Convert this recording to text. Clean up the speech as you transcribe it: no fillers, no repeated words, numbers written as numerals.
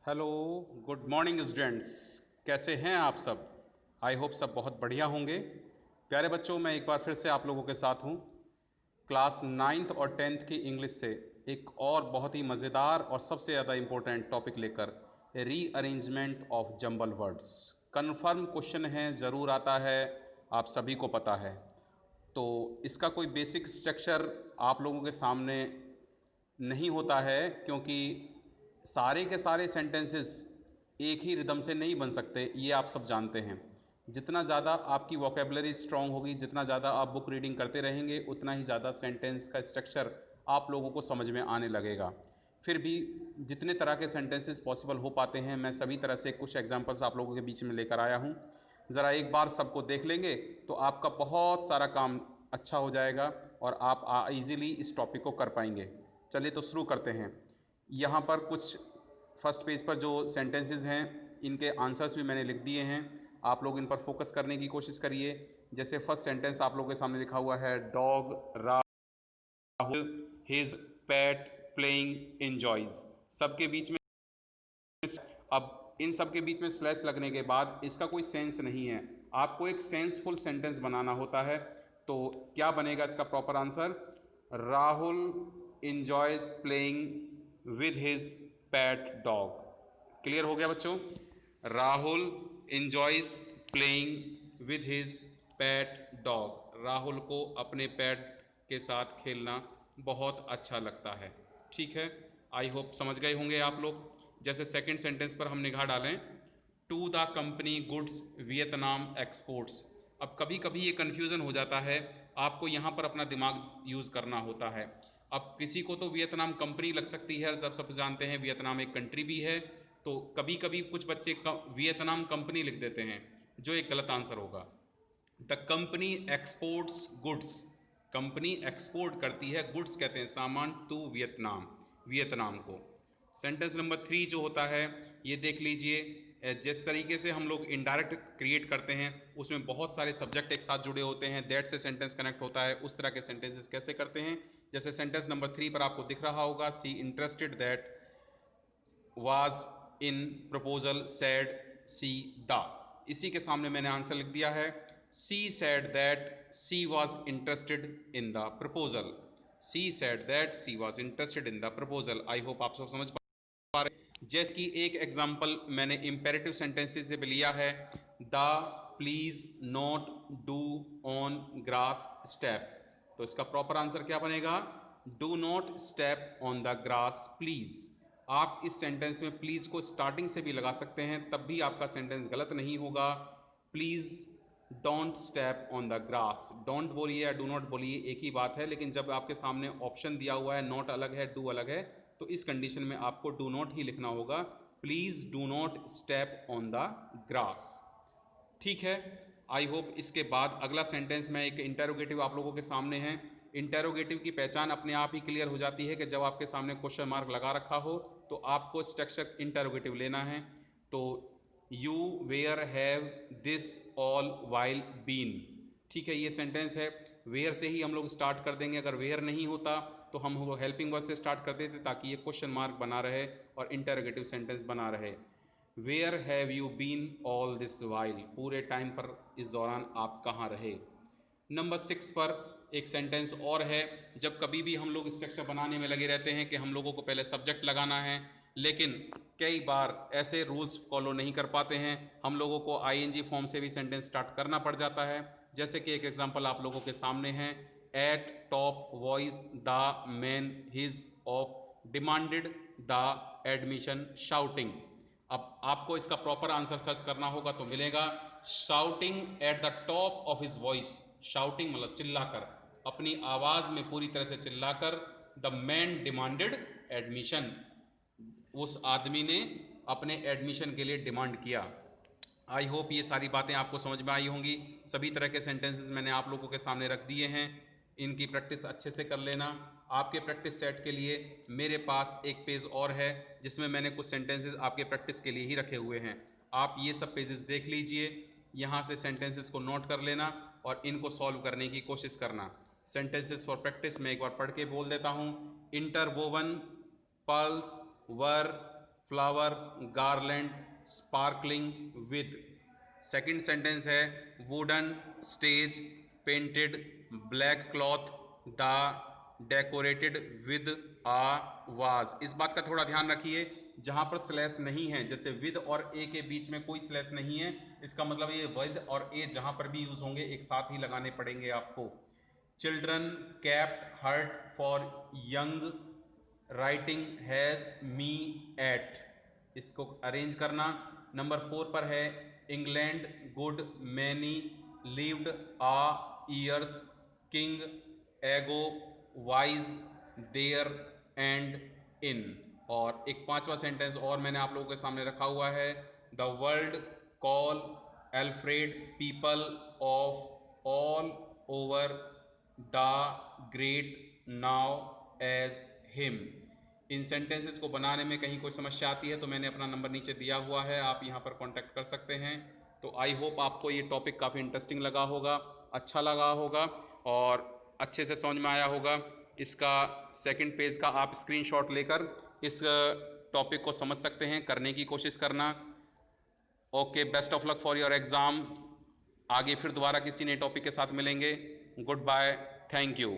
Hello, good morning students. कैसे हैं आप सब? आई होप सब बहुत बढ़िया होंगे। प्यारे बच्चों, मैं एक बार फिर से आप लोगों के साथ हूँ। क्लास 9th और 10th की इंग्लिश से एक और बहुत ही मज़ेदार और सबसे ज़्यादा इम्पोर्टेंट टॉपिक लेकर, rearrangement of jumble words. Confirm question है, ज़रूर आता है, आप सभी को पता है। तो इसका कोई बेसिक स्ट्रक्चर आप लोगों के सामने नहीं होता है, क्योंकि सारे के सारे सेंटेंसेस एक ही रिदम से नहीं बन सकते, ये आप सब जानते हैं। जितना ज़्यादा आपकी वोकेबलरी स्ट्रांग होगी, जितना ज़्यादा आप बुक रीडिंग करते रहेंगे, उतना ही ज़्यादा सेंटेंस का स्ट्रक्चर आप लोगों को समझ में आने लगेगा। फिर भी जितने तरह के सेंटेंसेस पॉसिबल हो पाते हैं, मैं सभी तरह से कुछ एग्जांपल्स आप लोगों के बीच में लेकर आया हूँ। ज़रा एक बार सबको देख लेंगे तो आपका बहुत सारा काम अच्छा हो जाएगा और आप इजीली इस टॉपिक को कर पाएंगे। चलिए तो शुरू करते हैं। यहाँ पर कुछ फर्स्ट पेज पर जो सेंटेंसेस हैं, इनके आंसर्स भी मैंने लिख दिए हैं। आप लोग इन पर फोकस करने की कोशिश करिए। जैसे फर्स्ट सेंटेंस आप लोगों के सामने लिखा हुआ है, dog Rahul his PAT playing enjoys. सबके बीच में, अब इन सब के बीच में स्लैश लगने के बाद इसका कोई सेंस नहीं है। आपको एक सेंसफुल सेंटेंस बनाना होता है। तो क्या बनेगा इसका proper answer? Rahul enjoys playing with his pet dog. Clear हो गया बच्चों? Rahul enjoys playing with his pet dog. Rahul को अपने पैट के साथ खेलना बहुत अच्छा लगता है। ठीक है, आई होप समझ गए होंगे आप लोग। जैसे सेकंड सेंटेंस पर हम निगाह डालें, to the company goods Vietnam exports. अब कभी कभी ये कन्फ्यूज़न हो जाता है, आपको यहाँ पर अपना दिमाग यूज़ करना होता है। अब किसी को तो वियतनाम कंपनी लग सकती है, जब सब जानते हैं वियतनाम एक कंट्री भी है। तो कभी कभी कुछ बच्चे वियतनाम कंपनी लिख देते हैं, जो एक गलत आंसर होगा। The company exports goods. Company export करती है, गुड्स कहते हैं सामान, टू वियतनाम, वियतनाम को। सेंटेंस नंबर 3 जो होता है, ये देख लीजिए। जिस तरीके से हम लोग इनडायरेक्ट क्रिएट करते हैं, उसमें बहुत सारे सब्जेक्ट एक साथ जुड़े होते हैं, दैट से सेंटेंस कनेक्ट होता है। उस तरह के सेंटेंसेस कैसे करते हैं? जैसे सेंटेंस नंबर 3 पर आपको दिख रहा होगा, she interested that was in proposal said she the. इसी के सामने मैंने आंसर लिख दिया है, she said that she was interested in the proposal. She said that she was interested in the proposal. I hope आप सब समझ पा रहे हैं। जैसे कि एक एग्जाम्पल मैंने इम्पेरेटिव सेंटेंसेस से भी लिया है, the please not do on grass step. तो इसका प्रॉपर आंसर क्या बनेगा? Do not step on the grass please. आप इस सेंटेंस में प्लीज़ को स्टार्टिंग से भी लगा सकते हैं, तब भी आपका सेंटेंस गलत नहीं होगा। Please don't step on the grass. Don't बोलिए या डू नॉट बोलिए, एक ही बात है। लेकिन जब आपके सामने ऑप्शन दिया हुआ है, नॉट अलग है, डू अलग है, तो इस कंडीशन में आपको डू नॉट ही लिखना होगा। Please do not step on the grass. ठीक है, आई होप इसके बाद अगला सेंटेंस में एक इंटेरोगेटिव आप लोगों के सामने है। इंटेरोगेटिव की पहचान अपने आप ही क्लियर हो जाती है कि जब आपके सामने क्वेश्चन मार्क लगा रखा हो तो आपको स्ट्रक्चर इंटेरोगेटिव लेना है। तो you where have this all while been. ठीक है, ये सेंटेंस है। वेयर से ही हम लोग स्टार्ट कर देंगे। अगर वेयर नहीं होता तो हम वो हेल्पिंग वर्ड से स्टार्ट कर देते, ताकि ये क्वेश्चन मार्क बना रहे और इंटेरोगेटिव सेंटेंस बना रहे। Where have you been all this while. पूरे टाइम पर, इस दौरान आप कहाँ रहे। नंबर 6 पर एक सेंटेंस और है। जब कभी भी हम लोग स्ट्रक्चर बनाने में लगे रहते हैं कि हम लोगों को पहले सब्जेक्ट लगाना है, लेकिन कई बार ऐसे रूल्स फॉलो नहीं कर पाते हैं, हम लोगों को आईएनजी फॉर्म से भी सेंटेंस स्टार्ट करना पड़ जाता है। जैसे कि एक एग्जांपल आप लोगों के सामने है, eight top voice the man his of demanded the admission shouting. अब आपको इसका प्रॉपर आंसर सर्च करना होगा तो मिलेगा, shouting at the top of his voice. Shouting मतलब चिल्लाकर, अपनी आवाज में पूरी तरह से चिल्लाकर। द मैन डिमांडेड एडमिशन, उस आदमी ने अपने एडमिशन के लिए डिमांड किया। आई होप ये सारी बातें आपको समझ में आई होंगी। सभी तरह के सेंटेंसेस मैंने आप लोगों के सामने रख दिए हैं, इनकी प्रैक्टिस अच्छे से कर लेना। आपके प्रैक्टिस सेट के लिए मेरे पास एक पेज और है, जिसमें मैंने कुछ सेंटेंसेस आपके प्रैक्टिस के लिए ही रखे हुए हैं। आप ये सब पेजेस देख लीजिए, यहाँ से सेंटेंसेस को नोट कर लेना और इनको सॉल्व करने की कोशिश करना। सेंटेंसेस फॉर प्रैक्टिस में एक बार पढ़ के बोल देता हूँ। Interwoven pearls were flower garland sparkling with. Second sentence है wooden stage painted black cloth the decorated with a was. इस बात का थोड़ा ध्यान रखिए, जहां पर स्लैश नहीं है, जैसे विद और ए के बीच में कोई स्लैश नहीं है, इसका मतलब ये विद और ए जहां पर भी यूज होंगे एक साथ ही लगाने पड़ेंगे आपको। Children kept hurt for young writing has me at, इसको अरेंज करना। नंबर 4 पर है England good many lived a years king ago wise there and in. और एक 5वां सेंटेंस और मैंने आप लोगों के सामने रखा हुआ है, the world call Alfred people of all over the great now as him. इन सेंटेंसेस को बनाने में कहीं कोई समस्या आती है तो मैंने अपना नंबर नीचे दिया हुआ है, आप यहाँ पर कांटेक्ट कर सकते हैं। तो आई होप आपको ये टॉपिक काफ़ी इंटरेस्टिंग लगा होगा, अच्छा लगा होगा और अच्छे से समझ में आया होगा। इसका सेकंड पेज का आप स्क्रीनशॉट लेकर इस टॉपिक को समझ सकते हैं, करने की कोशिश करना। Okay, best of luck for your exam. आगे फिर दोबारा किसी नए टॉपिक के साथ मिलेंगे। Good bye, thank you.